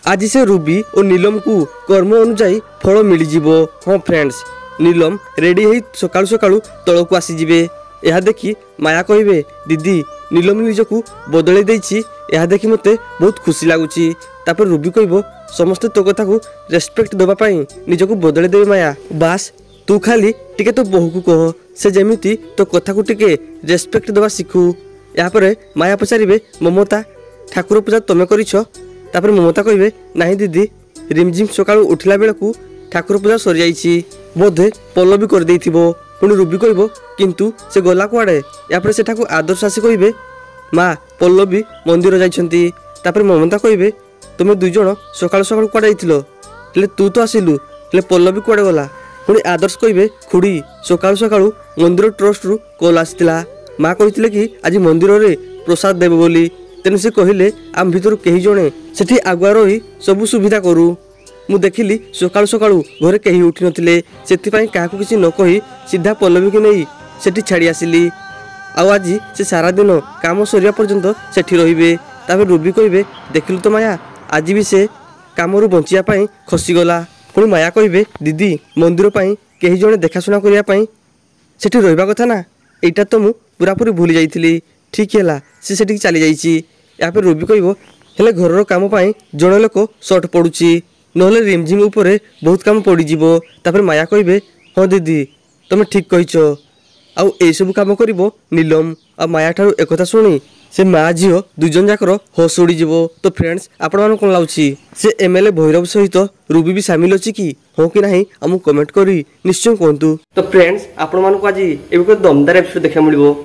आज से रूबी और नीलम को कर्म अनुजाई फल मिल जिवो। हाँ फ्रेंड्स, नीलम रेडी हो सकाळु सकाळु तल को आसीजे। यह देखी माया कहे दीदी नीलम निजकू बदल देछि, यह देखी मते बहुत खुशी लगुच। तापर रूबी कह समस्ते तो कथा को रेस्पेक्ट देवाई निजक बदल देवे माया। बास तू खाली टिके तो बहु को कह से जेमिति तो कथा को टिके रेस्पेक्ट देवा शिखु। यापर माया पचारे ममता ठाकुर पूजा तमें करिछ? तापर ममता कहे नहीं दीदी रिमझिम सकाळु उठिला बेलकू ठाकुर पूजा सरी जाइछि, बोधे पल्लवी कर देइथिबो। पुणी रूबी कह किंतु से गला कुआडे? यापर सेठाकू आदर्श आसी कहे माँ पल्लवी मंदिर जाइछंती। तापर ममता कहे तुम दुई जण सकाळु सकाळु कुआडे जाइथिलो? हेले तू तो आसिलु, हेले पल्लवी कुआडे गला? पुणी आदर्श कहे खुड़ी सकाळु सकाळु मंदिर ट्रस्ट रु कॉल आसिथिला। माँ कहिथिले कि आज मंदिर रे प्रसाद देबे बोली। तेणु से कहले आम भितर कही जणे सेठी आगुआ रही सब सुविधा करू। मु देखिली सकाळु सकाळु घरे कहीं उठी नथिले, सेथिपाई काहाकू किछि न कही सीधा पल्लवी के नहीं सेठी छाड़ी आसिली। आज से सारा दिन काम सरिया पर्यंत सेठी रहिबे। तापर रूबी कहे देखिलु तो माया आज भी से कामरू बंचिया पाई खसीगला। पुणी माया कहे दीदी मंदिर पाई कहीं जणे देखाशुना करिया पाई सेठी रहिबा कथा ना, एटा तो मु पूरापूरी भूली जाइथिली। ठीक है सी सेठी चली जाइछि। यापर रूबी कह हेले घरर काम पाई जड़े लोक सर्ट पड़ुछि, नहले रिमझिम उपरे बहुत काम पड़ीजिवो। तापर माया कहे हाँ दीदी तुम ठीक कहिछ, आउ ए सब काम करिवो नीलम। आ माया ठारू एकथा शुणी से माँ झील दुजन जाकर होश उड़ीजिवो। तो फ्रेंड्स आपण मान कौन लाଗୁଛି से एमएलए भैरव सहित रूबी भी सामिल अछि कि हो कि नहीं आमको कमेंट करी निश्चय कहतु। तो फ्रेंड्स आपण मान को आज ए दमदार एपिसोड देखा मिलिबो।